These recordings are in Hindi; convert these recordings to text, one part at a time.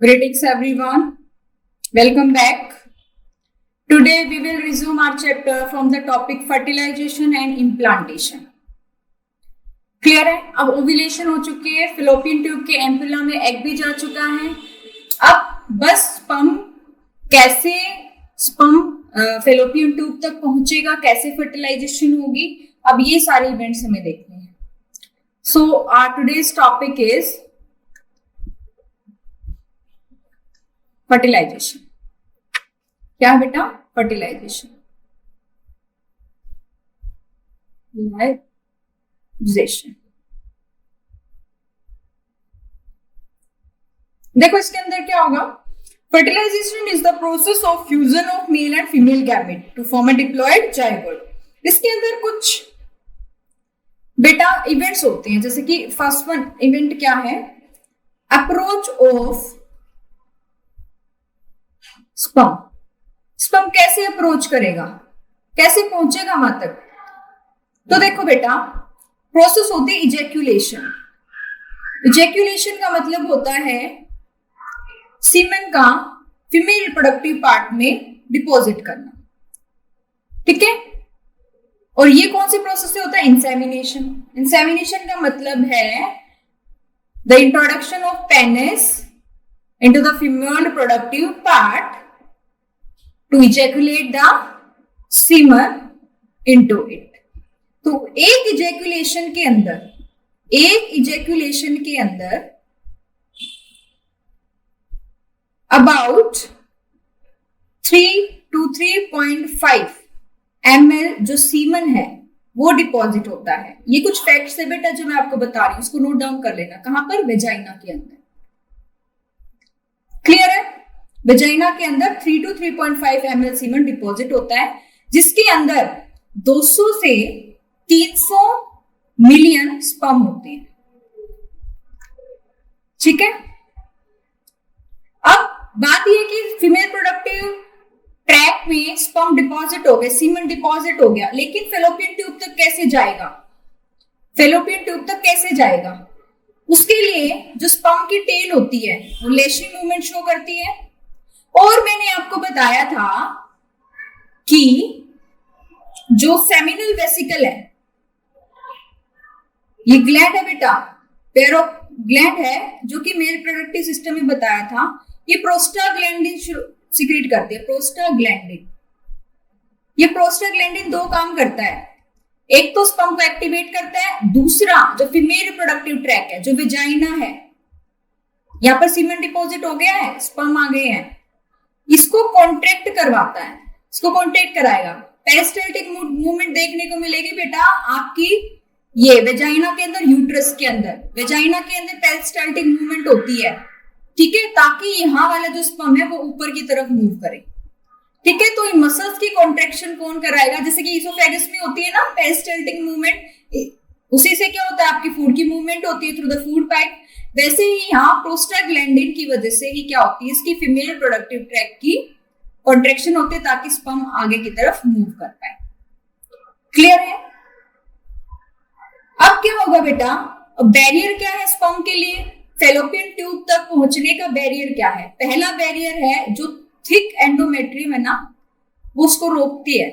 Greetings everyone. Welcome back. Today we will resume our chapter from the topic fertilization and implantation. Clear है? अब ओव्यूलेशन हो चुकी है, फिलोपियन ट्यूब के एम्पुला में एग भी जा चुका है. अब बस स्पर्म फिलोपियन ट्यूब तक पहुंचेगा, कैसे फर्टिलाइजेशन होगी, अब ये सारे इवेंट्स हमें देखने हैं. So our today's topic is fertilisation. क्या है बेटा? फर्टिलाइजेशन. देखो इसके अंदर क्या होगा. Fertilisation is the process of fusion of male and female gamete to form a diploid zygote. इसके अंदर कुछ बेटा इवेंट्स होते हैं, जैसे कि फर्स्ट वन इवेंट क्या है? अप्रोच ऑफ स्पर्म कैसे अप्रोच करेगा, कैसे पहुंचेगा वहां तक? तो देखो बेटा, प्रोसेस होती है इजैक्यूलेशन. इजैक्यूलेशन का मतलब होता है सीमेन का फीमेल रिप्रोडक्टिव पार्ट में डिपॉजिट करना. ठीक है? और ये कौन सी प्रोसेस से होता है? इंसेमिनेशन. इंसेमिनेशन का मतलब है the introduction of penis into the female reproductive part to ejaculate the semen into it. तो एक इजैक्यूलेशन के अंदर अबाउट 3 to 3.5 ml जो सीमन है वो डिपॉजिट होता है. ये कुछ फैक्ट्स है बेटा जो मैं आपको बता रही हूं, उसको नोट डाउन कर लेना. कहां पर? वेजाइना के अंदर. क्लियर है? वेजाइना के अंदर 3 to 3.5 ml सीमन डिपॉजिट होता है, जिसके अंदर 200 से 300 मिलियन स्पर्म होते हैं. ठीक है? अब बात यह कि फीमेल प्रोडक्टिव ट्रैक में स्पर्म डिपॉजिट हो गए, सीमन डिपॉजिट हो गया, लेकिन फेलोपियन ट्यूब तक कैसे जाएगा? फेलोपियन ट्यूब तक कैसे जाएगा? उसके लिए जो स्पर्म की टेल होती है वो लेशिंग मूवमेंट शो करती है. और मैंने आपको बताया था कि जो सेमिनल वेसिकल है, ये ग्लैंड है बेटा, पेयर ऑफ ग्लैंड है, जो कि मेल रिप्रोडक्टिव सिस्टम में बताया था. ये प्रोस्टाग्लैंडिन सीक्रेट करती है. प्रोस्टाग्लैंडिन, ये प्रोस्टाग्लैंडिन दो काम करता है. एक तो स्पर्म को एक्टिवेट करता है, दूसरा जो फीमेल रिप्रोडक्टिव ट्रैक है, जो वेजाइना है, यहां पर सीमेन डिपॉजिट हो गया है, स्पर्म आ गए हैं, इसको कॉन्ट्रैक्ट करवाता है. इसको कॉन्ट्रैक्ट कराएगा. पेरिस्टाल्टिक मूवमेंट देखने को मिलेगी बेटा आपकी ये वेजाइना के अंदर, यूट्रस के अंदर. वेजाइना के अंदर पेरिस्टाल्टिक मूवमेंट होती है. ठीक है? ताकि यहां वाला जो स्पर्म है वो ऊपर की तरफ मूव करे. ठीक है? तो मसल्स की कॉन्ट्रैक्शन कौन कराएगा? जैसे कि इसोफेगस में होती है ना पेरिस्टाल्टिक मूवमेंट, उसी से क्या होता है? आपकी फूड की मूवमेंट होती है थ्रू द फूड पाइप. वैसे ही यहाँ प्रोस्टाग्लैंडिन की वजह से ही क्या होती है? इसकी फीमेल रिप्रोडक्टिव ट्रैक की कॉन्ट्रैक्शन होती है ताकि स्पर्म आगे की तरफ मूव कर पाए. क्लियर है? अब क्या होगा बेटा? बैरियर क्या है स्पर्म के लिए? फेलोपियन ट्यूब तक पहुंचने का बैरियर क्या है? पहला बैरियर है जो थिक एंडोमेट्रियम है ना, वो उसको रोकती है,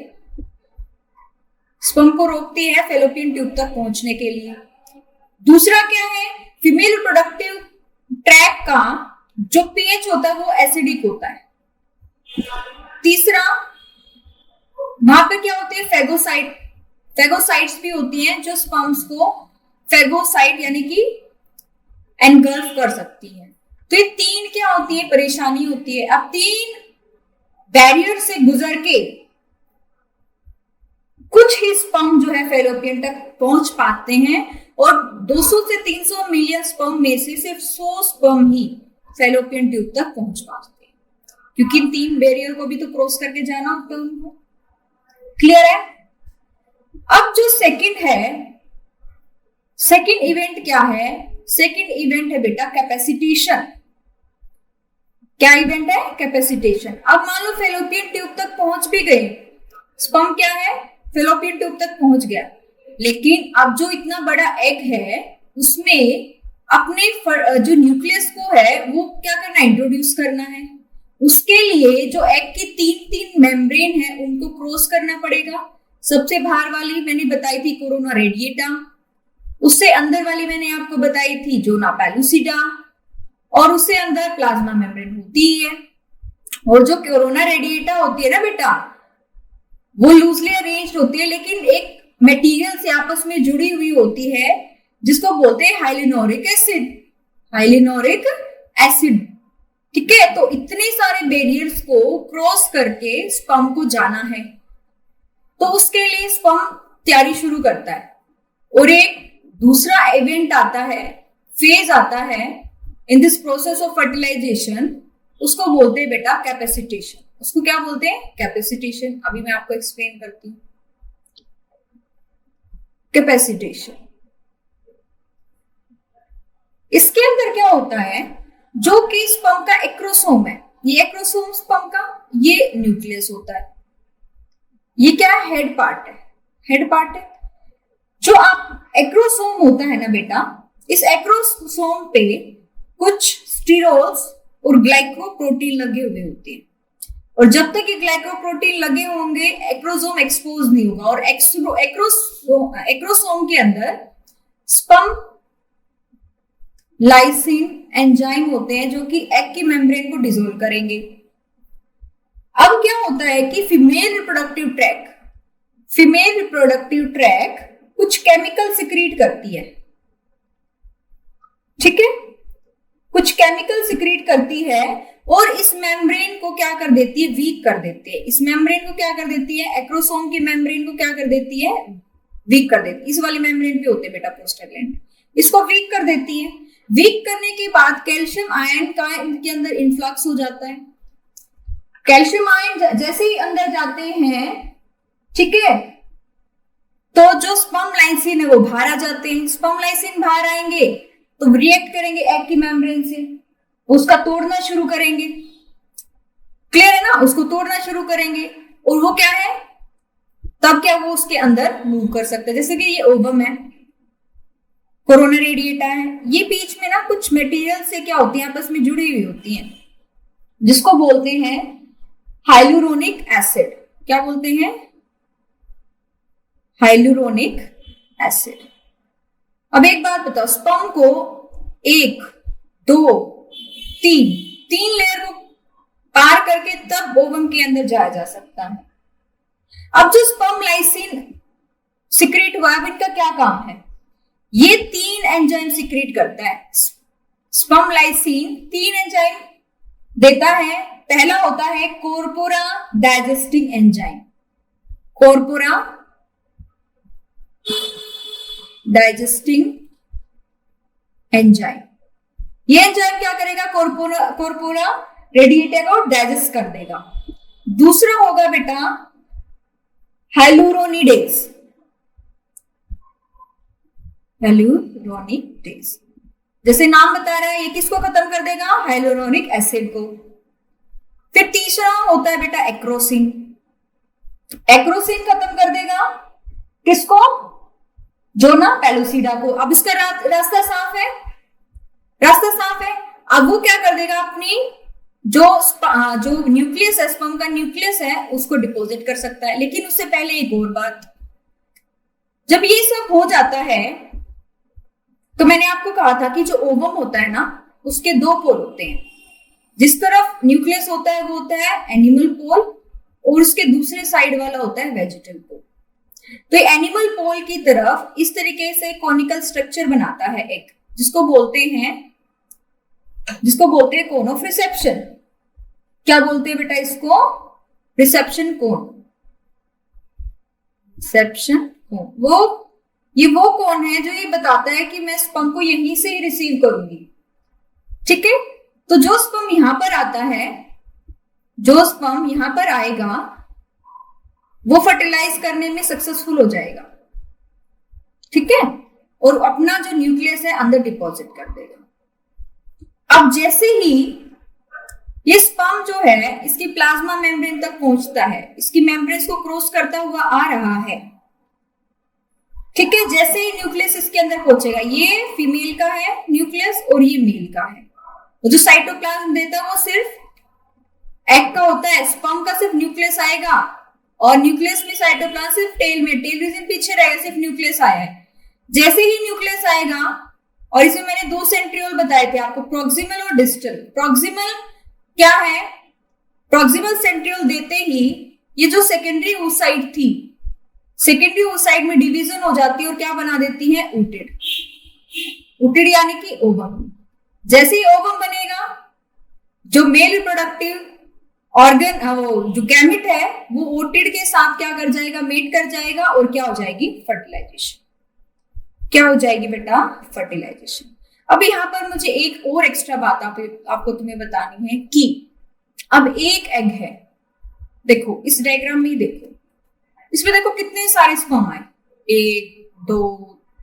स्पर्म को रोकती है फेलोपियन ट्यूब तक पहुंचने के लिए. दूसरा क्या है? फीमेल रिप्रोडक्टिव ट्रैक का जो पीएच होता है वो एसिडिक होता है. तीसरा, वहां पे क्या होती है? फेगोसाइट. फेगोसाइट्स भी होती हैं जो स्पर्म्स को फेगोसाइट यानी कि एनगल्फ कर सकती है. तो ये तीन क्या होती है? परेशानी होती है. अब तीन बैरियर से गुजर के कुछ ही स्पर्म जो है फेलोपियन तक पहुंच पाते हैं, और 200 से 300 मिलियन स्पर्म में से सिर्फ 100 स्पर्म ही फेलोपियन ट्यूब तक पहुंच पाते हैं, क्योंकि इन तीन बैरियर को भी तो क्रॉस करके जाना होता है उनको. क्लियर है? अब जो सेकंड है, सेकंड इवेंट क्या है? सेकंड इवेंट है बेटा कैपेसिटेशन. क्या इवेंट है? कैपेसिटेशन. अब मान लो फेलोपियन ट्यूब तक पहुंच भी गए, स्पर्म क्या है? फेलोपियन ट्यूब तक पहुंच गया, लेकिन अब जो इतना बड़ा एग है उसमें अपने जो न्यूक्लियस को है वो क्या करना, इंट्रोड्यूस करना है। उसके लिए जो एग की तीन तीन मेम्ब्रेन है उनको क्रॉस करना पड़ेगा। सबसे बाहर वाली मैंने बताई थी कोरोना रेडिएटा, उससे अंदर वाली मैंने आपको बताई थी जोना पेलुसिडा, और उससे अंदर प्लाज्मा मेम्ब्रेन होती है। और जो कोरोना रेडिएटा होती है ना बेटा, वो लूजली अरेंज्ड होती है, लेकिन एक मटेरियल से आपस में जुड़ी हुई होती है जिसको बोलते हैं हाइलिनोरिक एसिड। हाइलिनोरिक एसिड, ठीक है। तो इतने सारे बैरियर्स को क्रॉस करके स्पर्म को जाना है, तो उसके लिए स्पर्म तैयारी शुरू करता है। और एक दूसरा इवेंट आता है, फेज आता है in this process of fertilisation, उसको बोलते हैं बेटा कैपेसिटेशन। उसको क्या बोलते हैं, कैपेसिटेशन। अभी मैं आपको एक्सप्लेन करती हूँ कैपेसिटेशन। इसके अंदर क्या होता है, जो कि स्पर्म का एक्रोसोम है, ये एक्रोसोम स्पर्म का, ये न्यूक्लियस होता है। ये क्या है, हेड पार्ट है, हेड पार्ट है। जो आप एक्रोसोम होता है ना बेटा, इस एक्रोसोम पे कुछ स्टीरोल्स और ग्लाइकोप्रोटीन लगे हुए होते हैं, और जब तक ये ग्लाइकोप्रोटीन लगे होंगे एक्रोसोम एक्सपोज नहीं होगा। और एक्रोसोम के अंदर स्पर्म लाइसिन एंजाइम होते हैं जो कि एग की मेम्ब्रेन को डिसोल्व करेंगे। अब क्या होता है कि फीमेल रिप्रोडक्टिव ट्रैक कुछ केमिकल सिक्रीट करती है, ठीक है, कुछ केमिकल सिक्रीट करती है, और इस मेम्ब्रेन को क्या कर देती है, वीक कर देती है। इस मेम्ब्रेन को क्या कर देती है, एक्रोसोम की मेम्ब्रेन को क्या कर देती है, वीक कर देती है। इस वाली मेम्ब्रेन पे होते हैं बेटा प्रोस्टाग्लैंड, इसको वीक कर देती है। वीक करने के बाद कैल्शियम आयन का इनके अंदर इन्फ्लक्स हो जाता है। कैल्शियम आयन जैसे ही अंदर जाते हैं, ठीक है, तो जो स्पर्म लाइसिन है वो बाहर आ जाते हैं। स्पर्म लाइसिन बाहर आएंगे तो रिएक्ट करेंगे एग की मेम्ब्रेन से, उसका तोड़ना शुरू करेंगे, क्लियर है ना, उसको तोड़ना शुरू करेंगे। और वो क्या है, तब क्या वो उसके अंदर मूव कर सकता है। जैसे कि ये ओवम है, कोरोना रेडिएटा है, ये बीच में ना कुछ मटेरियल से क्या होती है, आपस में जुड़ी हुई होती हैं, जिसको बोलते हैं हाइलुरोनिक एसिड। क्या बोलते हैं, हाइलुरोनिक एसिड। अब एक बात बताओ, स्पर्म को 1 2 3 लेयर को पार करके तब ओवम के अंदर जाया जा सकता है। अब जो स्पर्म लाइसिन सिक्रीट हुआ है, इनका क्या काम है, ये 3 एंजाइम सिक्रीट करता है। स्पर्म लाइसिन 3 एंजाइम देता है। पहला होता है corpora digesting enzyme, corpora digesting enzyme. ये एंजाइम क्या करेगा, कॉर्पोरा रेडिएटा को डाइजेस्ट कर देगा। दूसरा होगा बेटा हाइलुरोनिडेज, हाइलुरोनिडेज, जैसे नाम बता रहा है, ये किसको खत्म कर देगा, हाइलुरोनिक एसिड को। फिर तीसरा होता है बेटा एक्रोसिन, एक्रोसिन खत्म कर देगा किसको, जोना पेलुसिडा को। अब इसका रास्ता साफ है, रास्ता साफ है। अब वो क्या कर देगा, अपनी जो न्यूक्लियस है, स्पर्म का न्यूक्लियस है, उसको डिपॉजिट कर सकता है। लेकिन उससे पहले एक और बात, जब ये सब हो जाता है तो मैंने आपको कहा था कि जो ओवम होता है ना, उसके 2 पोल होते हैं। जिस तरफ न्यूक्लियस होता है वो होता है एनिमल पोल, और उसके दूसरे साइड वाला होता है वेजिटल पोल। तो एनिमल पोल की तरफ इस तरीके से कॉनिकल स्ट्रक्चर बनाता है एक, जिसको बोलते हैं कोन ऑफ रिसेप्शन। क्या बोलते हैं बेटा इसको, रिसेप्शन कोन, रिसेप्शन कोन। वो कौन है जो ये बताता है कि मैं स्पर्म को यहीं से ही रिसीव करूंगी, ठीक है। तो जो स्पर्म यहां पर आता है, जो स्पर्म यहां पर आएगा, वो फर्टिलाइज करने में सक्सेसफुल हो जाएगा, ठीक है, और अपना जो न्यूक्लियस है अंदर डिपॉजिट कर देगा। अब जैसे ही ये स्पर्म जो है इसकी प्लाज्मा मेम्ब्रेन तक पहुंचता है, इसकी मेम्ब्रेन को क्रॉस करता हुआ आ रहा है, ठीक है, जैसे ही न्यूक्लियस इसके अंदर पहुंचेगा, ये फीमेल का है न्यूक्लियस और ये मेल का है, और जो साइटोप्लाज्म देता है वो सिर्फ एग का होता है, स्पर्म का सिर्फ न्यूक्लियस आएगा, और न्यूक्लियस में साइटोप्लाज्म सिर्फ टेल में, टेल रीजन पीछे रहेगा, सिर्फ न्यूक्लियस आया है। जैसे ही न्यूक्लियस आएगा, और इसमें मैंने दो सेंट्रियोल बताए थे आपको, प्रोक्सिमल और डिस्टल। प्रोक्सिमल क्या है, प्रोक्सिमल सेंट्रियोल देते ही ये जो सेकेंडरी oocyte थी, सेकेंडरी oocyte में डिवीजन हो जाती है और क्या बना देती है, ooted। ooted यानी कि ओवम। जैसे ही ओवम बनेगा, जो मेल रिप्रोडक्टिव ऑर्गन, वो जो गैमेट है वो ooted के साथ क्या कर जाएगा, मेट कर जाएगा, और क्या हो जाएगी, फर्टिलाइजेशन। क्या हो जाएगी बेटा, फर्टिलाइजेशन। अब यहाँ पर मुझे एक और एक्स्ट्रा बात आपको तुम्हें बतानी है कि अब एक एग है, देखो इस डायग्राम में ही देखो, इसमें देखो कितने सारे स्पर्म आए, 1 2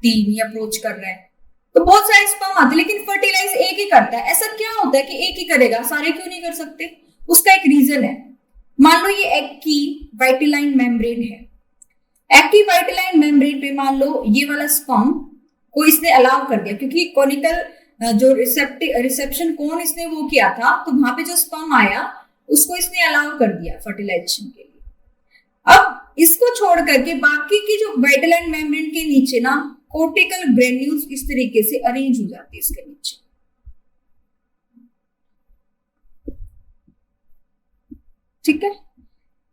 3, ये अप्रोच कर रहा है, तो बहुत सारे स्पर्म आते, लेकिन फर्टिलाइज एक ही करता है। ऐसा क्या होता है कि एक ही करेगा, सारे क्यों नहीं कर सकते? उसका एक रीजन है। मान लो ये एग की वाइटिलाइन मेम्ब्रेन है, एक्टिव वाइटिलाइन मेम्ब्रेन पे मान लो ये वाला स्पर्म को इसने अलाउ कर दिया, क्योंकि कोनिकल जो रिसेप्शन कोन इसने वो किया था, तो वहां पे जो स्पर्म आया उसको इसने अलाउ कर दिया फर्टिलाइजेशन के लिए। अब इसको छोड़ करके बाकी की जो वाइटिलाइन मेम्ब्रेन के नीचे ना कोर्टिकल ग्रेन्यूल्स इस तरीके से अरेंज हो जाती है इसके नीचे, ठीक है।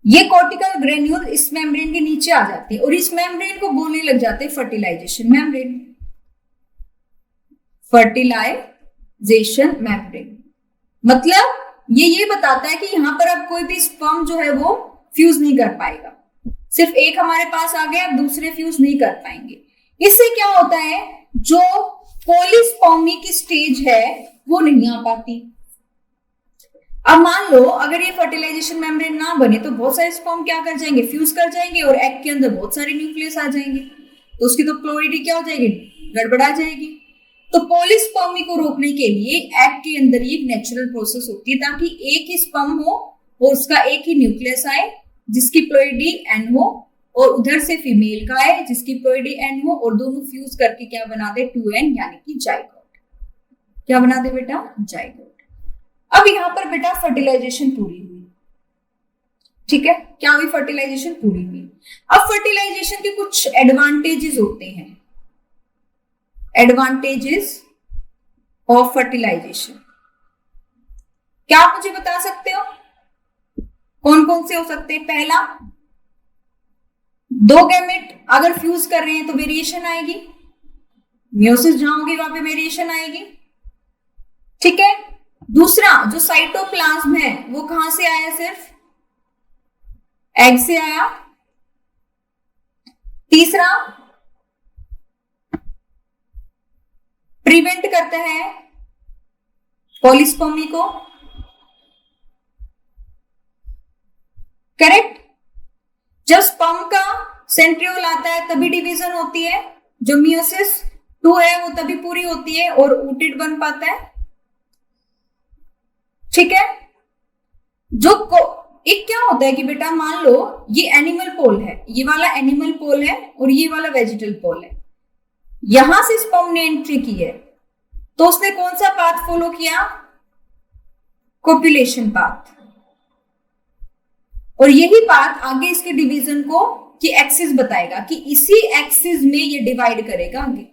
ये कॉर्टिकल ग्रेन्यूल इस मेम्ब्रेन के नीचे आ जाती है और इस मेम्ब्रेन को बोलने लग जाते हैं फर्टिलाइजेशन मेम्ब्रेन। फर्टिलाइजेशन मेम्ब्रेन मतलब ये बताता है कि यहां पर अब कोई भी स्पर्म जो है वो फ्यूज नहीं कर पाएगा, सिर्फ एक हमारे पास आ गया, अब दूसरे फ्यूज नहीं कर पाएंगे। इससे क्या होता है, जो पॉलीस्पर्मी की स्टेज है वो नहीं आ पाती। अब मान लो अगर ये फर्टिलाइजेशन मेम्ब्रेन ना बने तो बहुत सारे स्पर्म क्या कर जाएंगे, फ्यूज कर जाएंगे और एग के अंदर बहुत सारे न्यूक्लियस आ जाएंगे, तो उसकी तो प्लोरिडी क्या हो जाएगी, गड़बड़ा जाएगी। तो पॉलीस्पर्मी को रोकने के लिए एग के अंदर ये एक नेचुरल प्रोसेस होती है, ताकि एक ही स्पर्म हो और उसका एक ही न्यूक्लियस आए जिसकी प्लोइडी एन हो, और उधर से फीमेल का आए जिसकी प्लोइडी एन हो, और दोनों फ्यूज करके क्या बना दे, 2n यानी कि जाइगोट। क्या बना दे बेटा, जाइगोट। अब यहां पर बेटा फर्टिलाइजेशन पूरी हुई, ठीक है, क्या हुई, फर्टिलाइजेशन पूरी हुई। अब फर्टिलाइजेशन के कुछ एडवांटेजेस होते हैं, एडवांटेजेस ऑफ फर्टिलाइजेशन, क्या आप मुझे बता सकते हो कौन कौन से हो सकते हैं? पहला, दो गैमेट अगर फ्यूज कर रहे हैं तो वेरिएशन आएगी, मियोसिस जहां होगी वहां पे वेरिएशन आएगी, ठीक है। दूसरा, जो साइटोप्लाज्म है वो कहां से आया, सिर्फ एग से आया। तीसरा, प्रिवेंट करता है पॉलीस्पर्मी को, करेक्ट। जब स्पर्म का सेंट्रियोल आता है तभी डिवीजन होती है, जो मियोसिस 2 है वो तभी पूरी होती है और ooted बन पाता है, ठीक है। एक क्या होता है कि बेटा मान लो ये एनिमल पोल है, ये वाला एनिमल पोल है और ये वाला वेजिटल पोल है, यहां से स्पर्म ने एंट्री की है तो उसने कौन सा पाथ फॉलो किया, कोपुलेशन पाथ, और यही पाथ आगे इसके डिवीजन को की एक्सिस बताएगा कि इसी एक्सिस में ये डिवाइड करेगा आगे,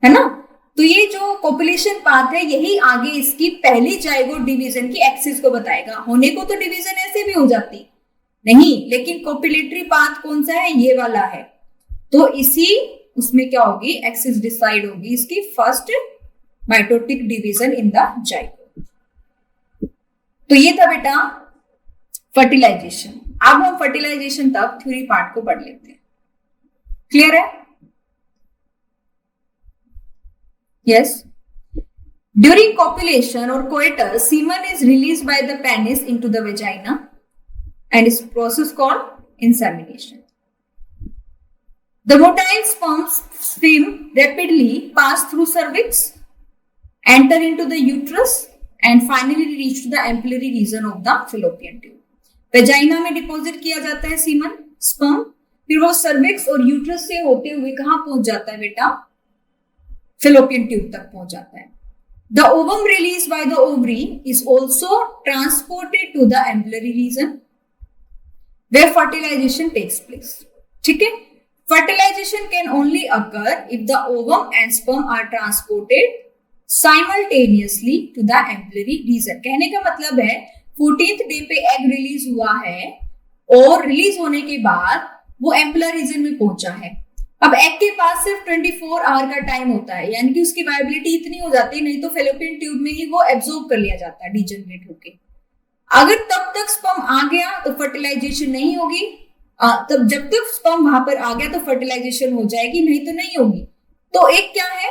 है ना। तो ये जो कोपुलेशन पाथ है यही आगे इसकी पहली जाइगोट डिवीजन की एक्सिस को बताएगा। होने को तो डिवीजन ऐसे भी हो जाती नहीं, लेकिन कोपुलेटरी पाथ कौन सा है, ये वाला है, तो इसी उसमें क्या होगी, एक्सिस डिसाइड होगी इसकी first mitotic division in the zygote. तो ये था बेटा फर्टिलाइजेशन। अब हम फर्टिलाइजेशन तक थ्योरी पार्ट को पढ़ लेते हैं, क्लियर है? Yes. During copulation or coitus, semen is released by the penis into the vagina and is process called insemination. The motile sperms swim rapidly, pass through cervix, enter into the uterus and finally reach to the ampullary region of the fallopian tube. Vagina में डिपोजिट किया जाता है सीमन, स्पर्म, फिर वो सर्विक्स और यूट्रस से होते हुए कहां पहुंच जाता है बेटा, फेलोपियन ट्यूब तक पहुंच जाता है। The ovum released by the ovary is also transported to the ampullary region where fertilization takes place. ठीक है, fertilization can only occur if the ovum and sperm are transported simultaneously to the ampullary region. कहने का मतलब है 14th डे पे एग रिलीज हुआ है और रिलीज होने के बाद वो एम्पुलर रीजन में पहुंचा है। अब एग के पास सिर्फ 24 आवर का टाइम होता है, यानी कि उसकी वायबिलिटी इतनी हो जाती है, नहीं तो फेलोपियन ट्यूब में ही वो एब्जॉर्ब कर लिया जाता है डीजनरेट होके। अगर तब तक स्पर्म आ गया तो फर्टिलाइजेशन नहीं होगी, तब जब तक स्पर्म वहां पर आ गया तो फर्टिलाइजेशन हो जाएगी, नहीं तो नहीं होगी। तो एक क्या है,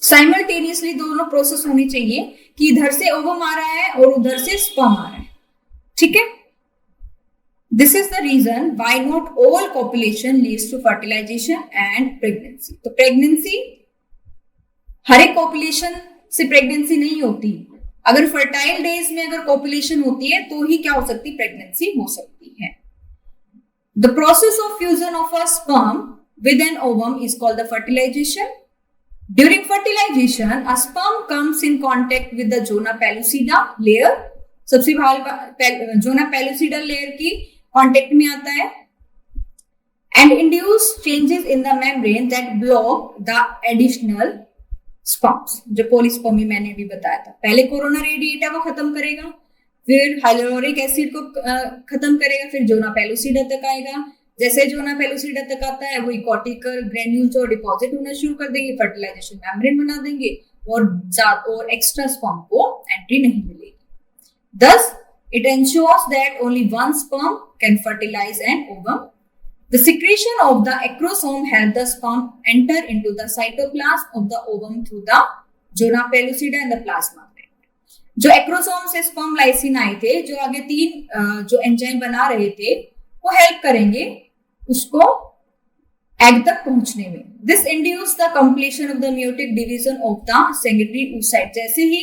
साइमल्टेनियसली दोनों प्रोसेस होनी चाहिए कि इधर से ओवम आ रहा है और उधर से स्पर्म आ रहा है। ठीक है, This is the reason why not all copulation leads to fertilization and pregnancy. तो प्रेगनेंसी, हर एक कॉपुलेशन से प्रेगनेंसी नहीं होती। अगर फर्टाइल डेज में अगर कॉपुलेशन होती है तो ही क्या हो सकती, प्रेगनेंसी हो सकती है। The process of fusion of a sperm with an ovum is called the fertilization. During fertilization, a sperm comes in contact with the zona pellucida layer. सबसे पहले जोना पेलुसिडा लेयर की कांटेक्ट में आता है and induce changes in the membrane that block the additional sperms. जो पॉलीस्पर्मी मैंने भी बताया था, पहले कोरोना रेडिएटा को खत्म करेगा, फिर हाइलोरिक एसिड को खत्म करेगा, फिर जोना पेलुसिडा तक आएगा। जैसे जोना पेलुसिडा तक आता है वो कॉर्टिकल ग्रेन्यूल्स और डिपॉजिट होना शुरू कर देंगे, फर्टिलाइजेशन मेम्ब्रेन बना देंगे और एक्स्ट्रा स्पर्म को एंट्री नहीं मिलेगी। Thus, it ensures that only one sperm can fertilize an ovum. The secretion of the acrosome helps the sperm enter into the cytoplasm of the ovum through the zona pellucida and the plasma gland. जो एक्रोसोम से स्पर्म लाइसिन आए थे, जो आगे तीन जो एंजाइम बना रहे थे, वो हेल्प करेंगे उसको एग तक पहुंचने में। This induces the completion of the meiotic division of the secondary oocyte. जैसे ही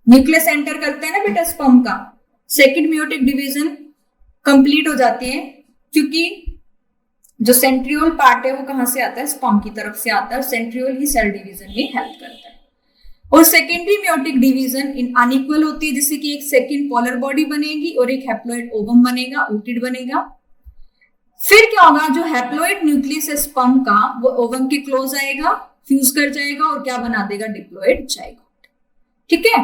न्यूक्लियस एंटर करता है ना बेटा स्पर्म का, सेकेंड मियोटिक डिवीजन कंप्लीट हो जाती है, क्योंकि जो सेंट्रियोल पार्ट है वो कहां से आता है, स्पर्म की तरफ से आता है, और सेंट्रियोल ही सेल डिवीजन में हेल्प करता है। और secondary meiotic division in unequal होती है, जिससे कि एक सेकेंड पोलर बॉडी बनेगी और एक हैप्लॉइड ओवम बनेगा, ओटिड बनेगा। फिर क्या होगा, जो हैप्लॉइड न्यूक्लियस है स्पर्म का वो ओवम के क्लोज आएगा, फ्यूज कर जाएगा और क्या बना देगा, डिप्लॉइड जाइगोट। ठीक है,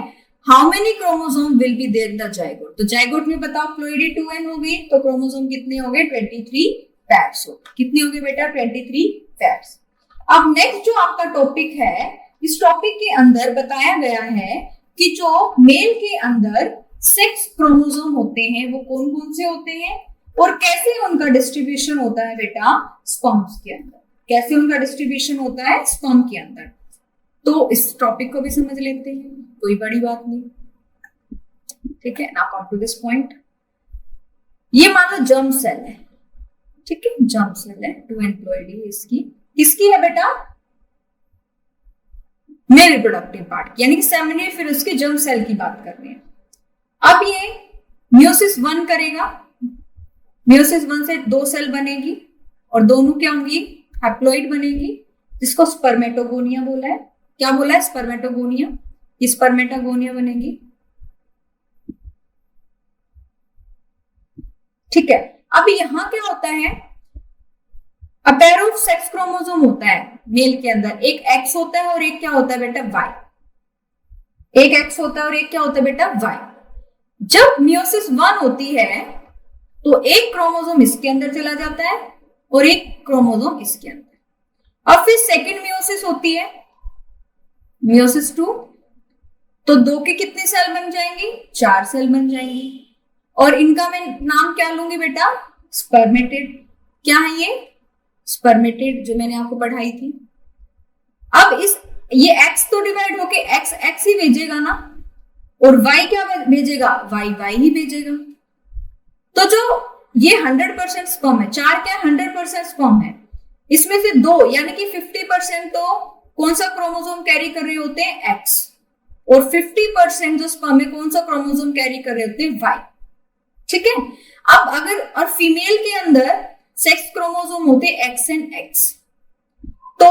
how many chromosome will be there in the zygote. तो जाइगोट में बताओ प्लोइडी 2n हो गई, तो क्रोमोसोम कितने हो गए, 23 पेयर्स हो गए। कितने हो गए बेटा, 23 पेयर्स। अब नेक्स्ट जो आपका टॉपिक है, इस टॉपिक के अंदर बताया गया है कि जो मेल के अंदर 6 क्रोमोसोम होते हैं वो कौन कौन से होते हैं और कैसे उनका डिस्ट्रीब्यूशन होता है बेटा स्पर्म्स के अंदर, कैसे उनका डिस्ट्रीब्यूशन होता है स्पर्म के अंदर। तो इस टॉपिक को भी समझ लेते हैं, कोई बड़ी बात नहीं। ठीक है, now come to this point. ये मान लो जर्म सेल है, ठीक है, जर्म सेल है, 2 एम्प्लॉयडी इसकी, किसकी है बेटा, मेल रिप्रोडक्टिव पार्ट, यानी कि सेमिनल, फिर उसके जर्म सेल की बात कर रहे हैं। अब ये मियोसिस 1 करेगा, मियोसिस 1 से 2 सेल बनेगी और दोनों क्या होंगी, हैप्लॉइड बनेगी, जिसको स्पर्मेटोगोनिया बोला है। क्या बोला है, स्पर्मेटोगोनिया, स्पर्मेटोगोनिया बनेगी। ठीक है, अब यहां क्या होता है, a pair of sex chromosome होता है मेल के अंदर, एक एक्स होता है और एक क्या होता है बेटा, वाई। एक एक्स होता है और एक क्या होता है बेटा, वाई। जब मियोसिस 1 होती है तो एक क्रोमोसोम इसके अंदर चला जाता है और एक क्रोमोसोम इसके अंदर। अब फिर सेकेंड मियोसिस होती है, मियोसिस 2, तो 2 के कितने सेल बन जाएंगी, 4 सेल बन जाएंगी, और इनका मैं नाम क्या लूंगी बेटा, स्पर्मेटेड। क्या है ये, स्पर्मेटेड, जो मैंने आपको पढ़ाई थी। अब ये एक्स तो डिवाइड होके एक्स एक्स ही भेजेगा ना, और वाई क्या भेजेगा, वाई वाई ही भेजेगा। तो जो ये 100% स्पर्म है, 4 क्या 100% स्पर्म है, इसमें से 2 यानी कि 50% तो कौन सा क्रोमोसोम कैरी कर रहे होते हैं, एक्स, और 50% जो स्पर्म है कौन सा क्रोमोसोम कैरी कर रहे होते हैं, वाई। ठीक है, अब अगर और फीमेल के अंदर सेक्स क्रोमोसोम होते एक्स एंड एक्स। तो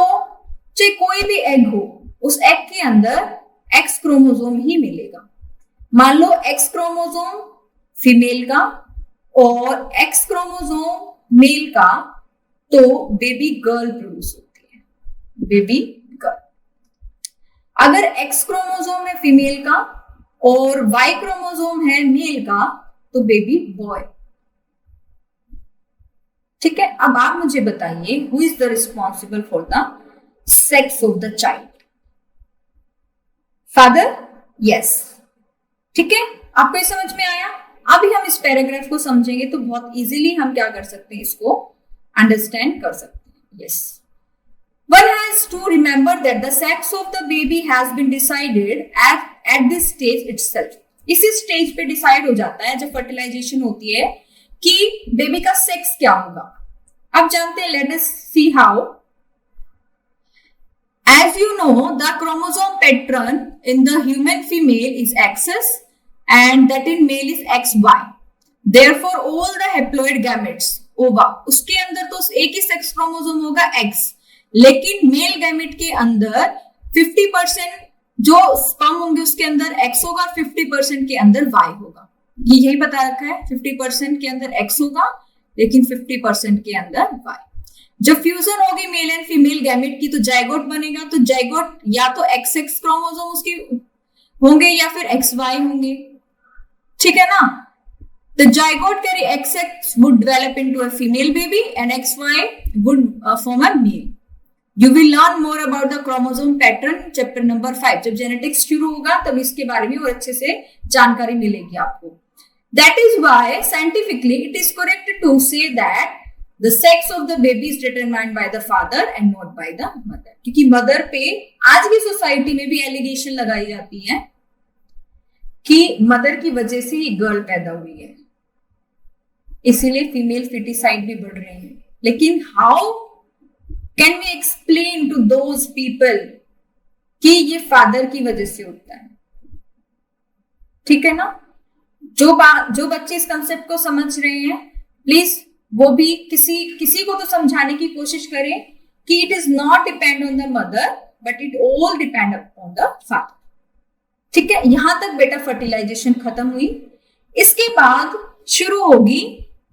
चाहे कोई भी एग हो, उस एग के अंदर एक्स क्रोमोसोम ही मिलेगा। मान लो एक्स क्रोमोसोम फीमेल का और एक्स क्रोमोसोम मेल का, तो बेबी गर्ल प्रोड्यूस होती है, बेबी गर्ल। अगर एक्स क्रोमोसोम है फीमेल का और वाई क्रोमोसोम है मेल का, तो बेबी बॉय। ठीक है, अब आप मुझे बताइए, who is the responsible for the sex of the child? Father? Yes. ठीक है, आपको ये समझ में आया? अभी हम इस पैराग्राफ को समझेंगे तो बहुत इजीली हम क्या कर सकते हैं, इसको अंडरस्टैंड कर सकते हैं। Yes, one has to remember that the sex of the baby has been decided at this stage itself. इसी स्टेज पे डिसाइड हो जाता है जब फर्टिलाइजेशन होती है कि बेबी का सेक्स क्या होगा। अब जानते हैं, let us see how. As you know, the chromosome pattern in the human female is XS and that in male is XY. Therefore, all the haploid gametes, ओवा, उसके अंदर तो एक ही सेक्स क्रोमोसोम होगा X, लेकिन मेल गैमेट के अंदर 50% जो स्पर्म होंगे उसके अंदर X होगा, 50% के अंदर Y होगा। ये यही बता रखा है, 50% के अंदर X होगा लेकिन 50% के अंदर Y। जब फ्यूजन होगी मेल एंड फीमेल गैमेट की तो जाइगोट बनेगा। तो जाइगोट या तो XX क्रोमोसोम उसके होंगे या फिर XY होंगे। ठीक है ना? The zygote carry XX would develop into a female baby and XY would form a male. You will learn more about the chromosome pattern chapter number 5. जब जेनेटिक्स शुरू होगा तब इसके बारे में और अच्छे से जानकारी मिलेगी आपको। That is why scientifically it is correct to say that the sex of the baby is determined by the father and not by the mother. क्योंकि मदर पे आज की सोसाइटी में भी एलिगेशन लगाई जाती है कि मदर की वजह से ही गर्ल पैदा हुई है, इसीलिए फीमेल फिटिसाइड भी बढ़ रहे हैं। लेकिन how can we explain to those people कि ये फादर की वजह से होता है? ठीक है ना? जो बच्चे इस कंसेप्ट को समझ रहे हैं, प्लीज वो भी किसी को तो समझाने की कोशिश करें कि it is not depend on the mother but it all depend upon the father. ठीक है, यहां तक बेटा फर्टिलाइजेशन खत्म हुई। इसके बाद शुरू होगी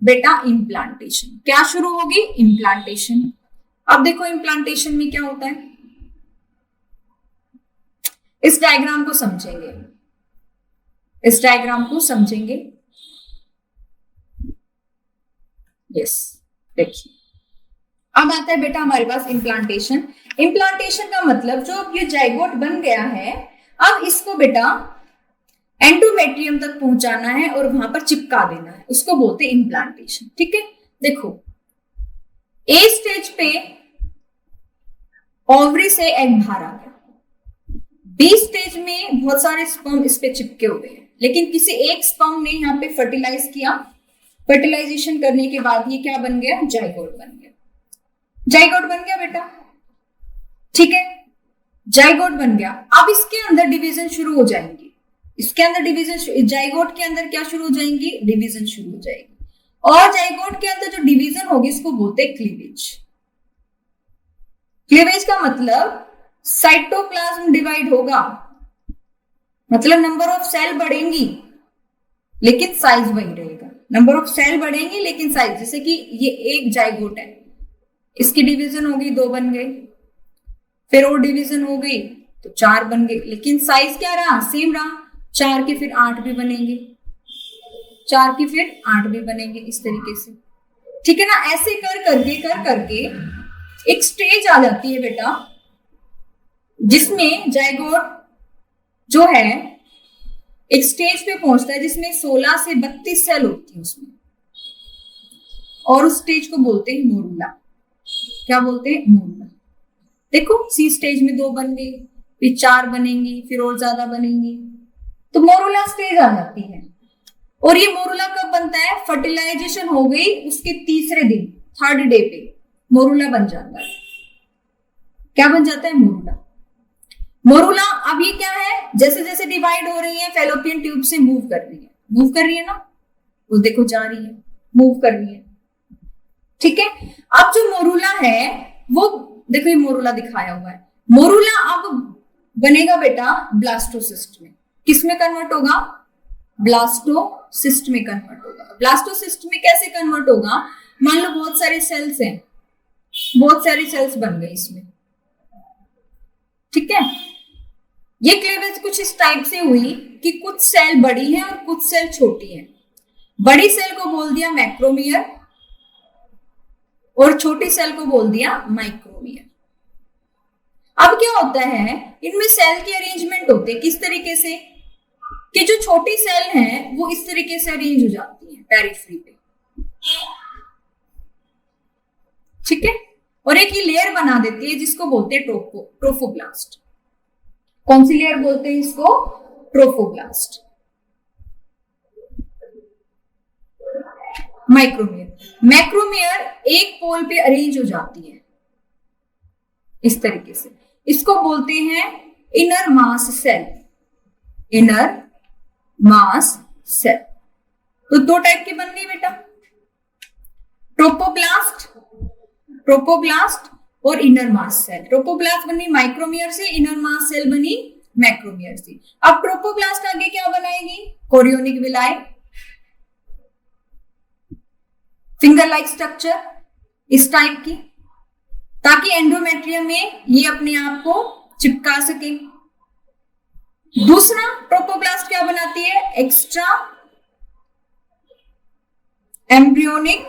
बेटा इम्प्लांटेशन। क्या शुरू होगी? इम्प्लांटेशन। अब देखो इम्प्लांटेशन में क्या होता है, इस डायग्राम को समझेंगे, इस डायग्राम को समझेंगे। यस, देखिए अब आता है बेटा हमारे पास इम्प्लांटेशन। इम्प्लांटेशन का मतलब जो अब ये जाइगोट बन गया है, अब इसको बेटा एंडोमेट्रियम तक पहुंचाना है और वहां पर चिपका देना है, उसको बोलते हैं इम्प्लांटेशन। ठीक है, देखो ए स्टेज पे ओवरी से एग बाहर आ गया, बी स्टेज में बहुत सारे स्पर्म इस पे चिपके हुए हैं, लेकिन किसी एक स्पर्म ने यहाँ पे फर्टिलाइज किया। फर्टिलाइजेशन करने के बाद ये क्या बन गया? जाइगोट बन गया। जाइगोट बन गया बेटा। ठीक है, जाइगोट बन गया। अब इसके अंदर डिवीजन शुरू हो जाएंगी, इसके अंदर डिवीजन, जाइगोट के अंदर क्या शुरू हो जाएंगी? डिवीजन शुरू हो जाएगी। और जाइगोट के अंदर जो डिवीजन होगी इसको बोलते हैं क्लीवेज। क्लीवेज का मतलब साइटोप्लाज्म डिवाइड होगा, मतलब नंबर ऑफ सेल बढ़ेंगी लेकिन साइज वही रहेगा। नंबर ऑफ सेल बढ़ेंगे लेकिन साइज, जैसे कि ये एक जाइगोट है, इसकी डिवीजन हो गई, 2 बन गए, फिर और डिवीजन हो गई तो 4 बन गए, लेकिन साइज क्या रहा? सेम रहा। 4 के फिर 8 भी बनेंगे, 4 की फिर 8 भी बनेंगे, इस तरीके से। ठीक है ना? ऐसे कर करके एक स्टेज आ जाती है बेटा जिसमें जाइगोट जो है एक स्टेज पे पहुंचता है जिसमें 16 से 32 सेल होती है उसमें, और उस स्टेज को बोलते हैं मोरुला। क्या बोलते हैं? मोरुला। देखो सी स्टेज में 2 बन गई, फिर 4 बनेंगी, फिर और ज्यादा बनेंगी, तो मोरुला स्टेज आ जाती है। और ये मोरुला कब बनता है? फर्टिलाइजेशन हो गई उसके तीसरे दिन, 3rd डे पे मोरुला बन जाता है। क्या बन जाता है? मोरुला। मोरुला अब ये क्या है? जैसे जैसे डिवाइड हो रही है फैलोपियन ट्यूब से मूव कर रही है, मूव कर रही है ना, वो देखो जा रही है, मूव कर रही है। ठीक है। अब जो मोरूला है वो देखो, ये मोरूला दिखाया हुआ है, मोरूला अब बनेगा बेटा ब्लास्टोसिस्ट में। किसमें कन्वर्ट होगा? ब्लास्टोसिस्ट में कन्वर्ट होगा। ब्लास्टोसिस्ट में कैसे कन्वर्ट होगा? मान लो बहुत सारे सेल्स हैं, बहुत सारी सेल्स बन गई इसमें, ठीक है। ये क्लीवेज कुछ इस टाइप से हुई कि कुछ सेल बड़ी है और कुछ सेल छोटी है। बड़ी सेल को बोल दिया मैक्रोमियर और छोटी सेल को बोल दिया माइक्रोमियर। अब क्या होता है, इनमें सेल की अरेंजमेंट होती है किस तरीके से कि जो छोटी सेल हैं वो इस तरीके से अरेंज हो जाती है पेरिफेरी पे, ठीक है। और एक ही लेयर बना देती है जिसको बोलते हैं ट्रोफोब्लास्ट। कौन सी लेयर बोलते हैं इसको? ट्रोफोब्लास्ट। माइक्रोमियर, मैक्रोमियर एक पोल पे अरेंज हो जाती है इस तरीके से, इसको बोलते हैं inner mass cell. Inner mass cell. तो दो टाइप की बन गई बेटा, ट्रोपोब्लास्ट, ट्रोपोब्लास्ट और इनर मास सेल। ट्रोपोब्लास्ट बनी माइक्रोमियर से, इनर मास सेल बनी मैक्रोमियर से। अब ट्रोपोब्लास्ट आगे क्या बनाएगी? Chorionic villi, finger like structure इस टाइप की, ताकि एंडोमेट्रियम में ये अपने आप को चिपका सके। दूसरा ट्रोपोब्लास्ट क्या बनाती है? Extra embryonic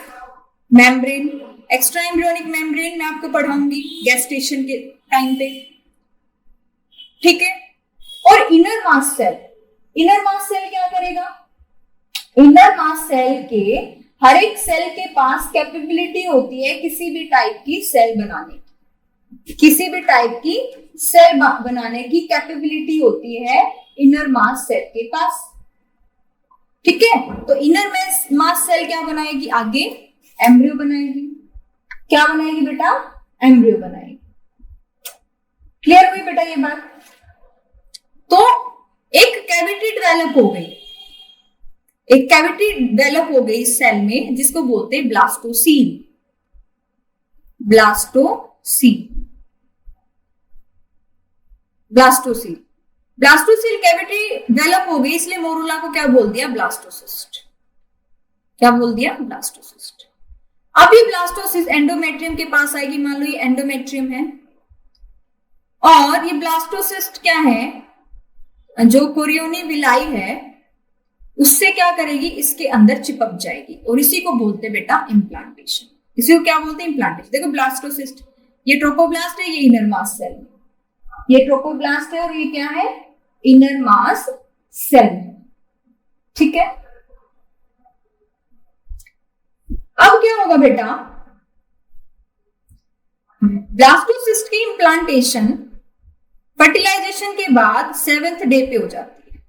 membrane. Extra embryonic membrane मैं आपको पढ़ाऊंगी गैस्टेशन के टाइम पे, ठीक है। और inner mass cell, inner mass cell क्या करेगा? इनर मास सेल के हर एक सेल के पास कैपेबिलिटी होती है किसी भी टाइप की सेल बनाने की, किसी भी टाइप की सेल बनाने की कैपेबिलिटी होती है इनर मास सेल के पास, ठीक है। तो इनर मास सेल क्या बनाएगी? आगे एम्ब्रियो बनाएगी। क्या बनाएगी बेटा? एम्ब्रियो बनाएगी। क्लियर हुई बेटा ये बात? तो एक कैविटी डेवलप हो गई, एक कैविटी डेवलप हो गई इस सेल में जिसको बोलते हैं blastocoel. Blastocoel, blastocoel, blastocoel cavity develop हो गई, इसलिए मोरूला को क्या बोल दिया? ब्लास्टोसिस्ट। क्या बोल दिया? ब्लास्टोसिस्ट। अब ये ब्लास्टोसिस्ट एंडोमेट्रियम के पास आएगी। मान लो ये एंडोमेट्रियम है और ये ब्लास्टोसिस्ट क्या है? जो कोरियोनी विलाई है उससे क्या करेगी? इसके अंदर चिपक जाएगी और इसी को बोलते बेटा इम्प्लांटेशन। इसी को क्या बोलते हैं? इम्प्लांटेशन। देखो ब्लास्टोसिस्ट, ये ट्रोपोब्लास्ट है, ये इनर मास सेल, ये ट्रोपोब्लास्ट है और ये क्या है? इनर मास सेल, ठीक है। अब क्या होगा बेटा? ब्लास्टोसिस्ट की इम्प्लांटेशन फर्टिलाइजेशन के बाद 7th डे पे हो जाती है,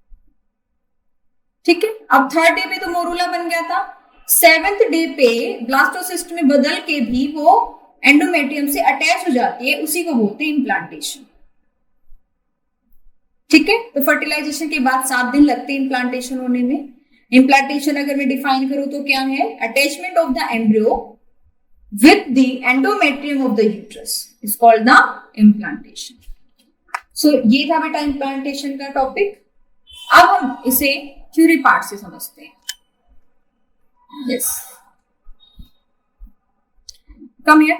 ठीक है। अब 3rd डे पे तो मोरूला बन गया था, 7th डे पे ब्लास्टोसिस्ट में बदल के भी वो एंडोमेट्रियम से अटैच हो जाती है, उसी को बोलते हैं इम्प्लांटेशन, ठीक है। तो फर्टिलाइजेशन के बाद 7 दिन लगते हैं इम्प्लांटेशन होने में। इम्प्लांटेशन अगर मैं डिफाइन करूं तो क्या है? Attachment of the embryo with the endometrium of the uterus is called the implantation. So ये था बेटा इम्प्लांटेशन का टॉपिक। अब हम इसे थ्योरी पार्ट से समझते हैं। Yes, come here.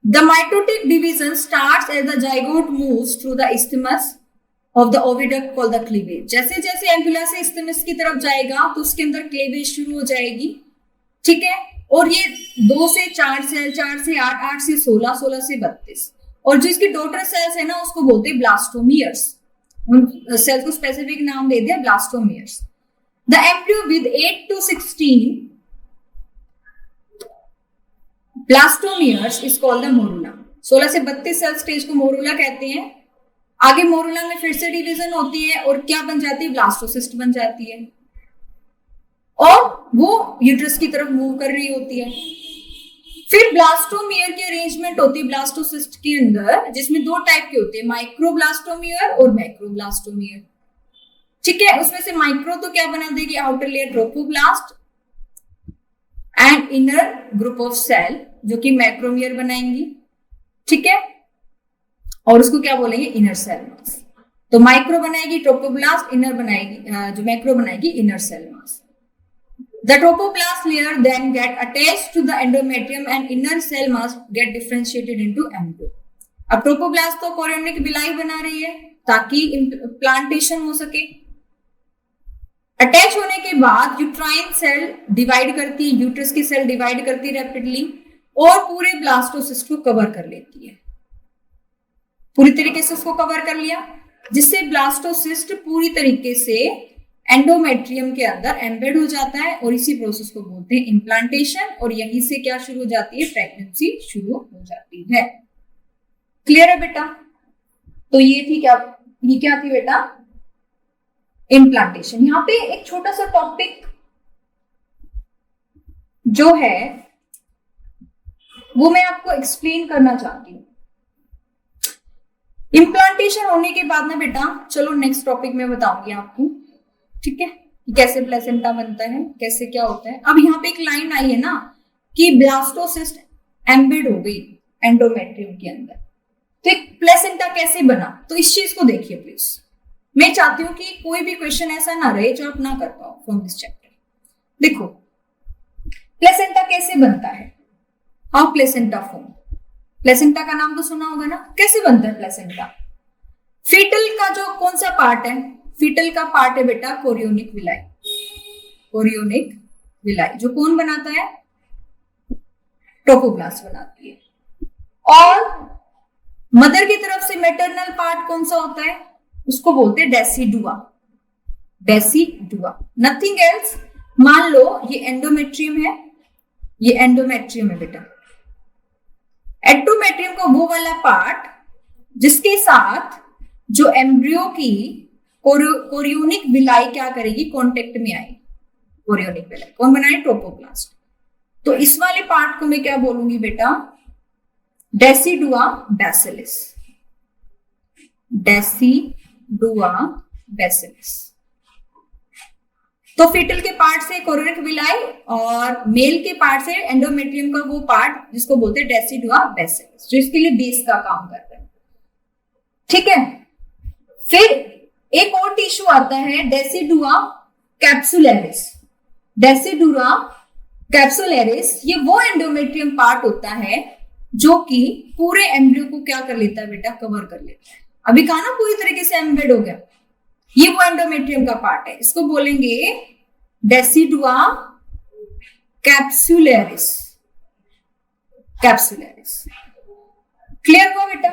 The mitotic division starts as the zygote moves through the isthmus of the oviduct called the cleavage। जैसे जैसे एम्पुला से isthmus की तरफ जाएगा तो उसके अंदर क्लीवेज शुरू हो जाएगी, ठीक है। और ये 2 से 4 सेल, 4 से 8, 8 से 16, 16 से 32, और जो इसकी डॉटर सेल्स है ना उसको बोलते हैं ब्लास्टोमियर्स। उन सेल्स को स्पेसिफिक नाम दे दिया blastomeres. The embryo with 8 to 16 blastomeres is called the morula. 16 से 32 सेल स्टेज को मोरूला कहते हैं। आगे मोरूला में फिर से डिवीजन होती है और क्या बन जाती है? ब्लास्टोसिस्ट बन जाती है और वो यूट्रस की तरफ मूव कर रही होती है। फिर ब्लास्टोमियर की अरेंजमेंट होती है ब्लास्टोसिस्ट के अंदर, जिसमें 2 टाइप के होते हैं, माइक्रोब्लास्टोमियर और मैक्रोब्लास्टोमियर, ठीक है। उसमें से माइक्रो तो क्या बना देगी? Outer layer trophoblast, and and inner group of cell जो कि मैक्रोमियर बनाएंगी, ठीक है, और उसको क्या बोलेंगे, इनर सेल मास। तो माइक्रो बनाएगी ट्रोपोब्लास्ट, इनर बनाएगी जो मैक्रो बनाएगी inner cell mass. The trophoblast layer then get attached to the endometrium and inner cell mass get differentiated into embryo. अब ट्रोपोब्लास्ट तो कोरियोनिक विलाई बना रही है ताकि इम्प्लांटेशन हो सके। अटैच होने के बाद यूट्राइन सेल डिवाइड करती है, यूट्रस की सेल डिवाइड करती है रैपिडली और पूरे ब्लास्टोसिस्ट को कवर कर लेती है। पूरी तरीके से उसको कवर कर लिया, जिससे ब्लास्टोसिस्ट पूरी तरीके से एंडोमेट्रियम के अंदर एम्बेड हो जाता है और इसी प्रोसेस को बोलते हैं इम्प्लांटेशन। और यहीं से क्या शुरू हो जाती है, प्रेगनेंसी शुरू हो जाती है। क्लियर है बेटा? तो ये थी क्या, ये क्या थी बेटा, इम्प्लांटेशन। यहाँ पे एक छोटा सा टॉपिक जो है वो मैं आपको एक्सप्लेन करना चाहती हूँ। इम्प्लांटेशन होने के बाद ना बेटा, चलो नेक्स्ट टॉपिक में बताऊंगी आपको, ठीक है, कि कैसे प्लेसेंटा बनता है, कैसे क्या होता है। अब यहाँ पे एक लाइन आई है ना कि ब्लास्टोसिस्ट एम्बेड हो गई एंडोमेट्रियम के अंदर, तो एक प्लेसेंटा कैसे बना, तो इस चीज को देखिए प्लीज। मैं चाहती हूं कि कोई भी क्वेश्चन ऐसा ना रहे जो आप ना कर पाओ फ्रॉम दिस चैप्टर। देखो प्लेसेंटा कैसे बनता है, हाउ प्लेसेंटा फॉर्म। प्लेसेंटा का नाम तो सुना होगा ना, कैसे बनता है प्लेसेंटा। फीटल का जो कौन सा पार्ट है, फीटल का पार्ट है बेटा कोरियोनिक विलाई। कोरियोनिक विलाई जो कौन बनाता है, ट्रोपोब्लास्ट बनाती है। और मदर की तरफ से मैटरनल पार्ट कौन सा होता है, उसको बोलते हैं डेसिडुआ। Decidua nothing else. मान लो ये एंडोमेट्रियम है, ये एंडोमेट्रियम है बेटा। एंडोमेट्रियम का वो वाला पार्ट जिसके साथ जो एम्ब्रियो की कोरियोनिक विलाई क्या करेगी, कॉन्टेक्ट में आएगी। कोरियोनिक विलाई कौन बनाए, ट्रोपोब्लास्ट। तो इस वाले पार्ट को मैं क्या बोलूंगी बेटा, डेसिडुआ बैसिलिस। डेसिडुआ बैसिलिस। तो फीटल के पार्ट से कोरियोनिक विलाई और मेल के पार्ट से एंडोमेट्रियम का वो पार्ट जिसको बोलते हैं डेसिडुआ बैसिलिस, जो इसके लिए बेस का काम कर रहा है, ठीक है। फिर एक और टिश्यू आता है डेसिडुआ कैप्सुलरिस। डेसिडुआ कैप्सुलरिस ये वो एंडोमेट्रियम पार्ट होता है जो कि पूरे एम्ब्रियो को क्या कर लेता है बेटा, कवर कर लेता है। अभी कहा ना पूरी तरीके से एम्बेड हो गया, ये वो एंडोमेट्रियम का पार्ट है, इसको बोलेंगे डेसिडुआ कैप्सुलरिस। कैप्सुलरिस क्लियर हुआ बेटा,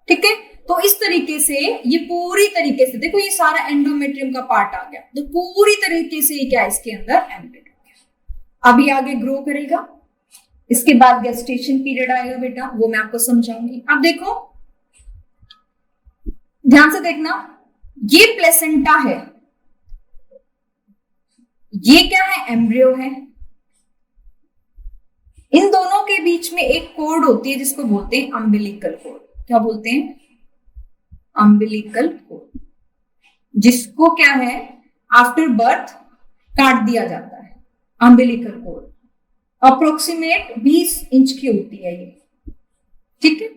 ठीक है। तो इस तरीके से ये पूरी तरीके से देखो, ये सारा एंडोमेट्रियम का पार्ट आ गया, तो पूरी तरीके से क्या इसके अंदर एम्बेड हो गया। अभी आगे ग्रो करेगा, इसके बाद गेस्टेशन पीरियड आएगा बेटा, वो मैं आपको समझाऊंगी। अब देखो ध्यान से देखना, ये प्लेसेंटा है, ये क्या है, एम्ब्रियो है। इन दोनों के बीच में एक कोड होती है जिसको बोलते हैं अम्बिलिकल कोड। क्या बोलते हैं, अम्बिलिकल कोड, जिसको क्या है आफ्टर बर्थ काट दिया जाता है। अम्बिलिकल कोड अप्रोक्सीमेट 20 इंच की होती है ये, ठीक है।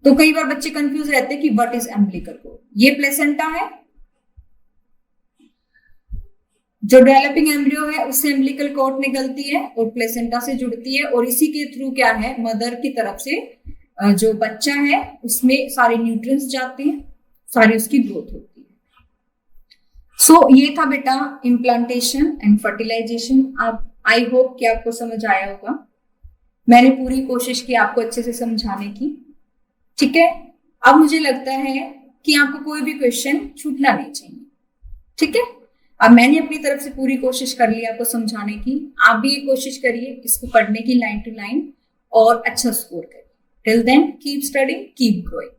तो कई बार बच्चे कंफ्यूज रहते हैं कि व्हाट इज अम्बिलिकल कोड। ये प्लेसेंटा है, जो डेवलपिंग एम्ब्रियो है उससे अम्बिलिकल कॉर्ड निकलती है और प्लेसेंटा से जुड़ती है, और इसी के थ्रू क्या है, मदर की तरफ से जो बच्चा है उसमें सारे न्यूट्रिएंट्स जाते हैं, सारी उसकी ग्रोथ होती है। सो ये था बेटा इम्प्लांटेशन एंड फर्टिलाइजेशन। अब आई होप कि आपको समझ आया होगा। मैंने पूरी कोशिश की आपको अच्छे से समझाने की, ठीक है। अब मुझे लगता है कि आपको कोई भी क्वेश्चन छूटना नहीं चाहिए, ठीक है। अब मैंने अपनी तरफ से पूरी कोशिश कर ली आपको समझाने की, आप भी कोशिश करिए इसको पढ़ने की लाइन टू लाइन और अच्छा स्कोर करिए। Till then keep studying, keep growing.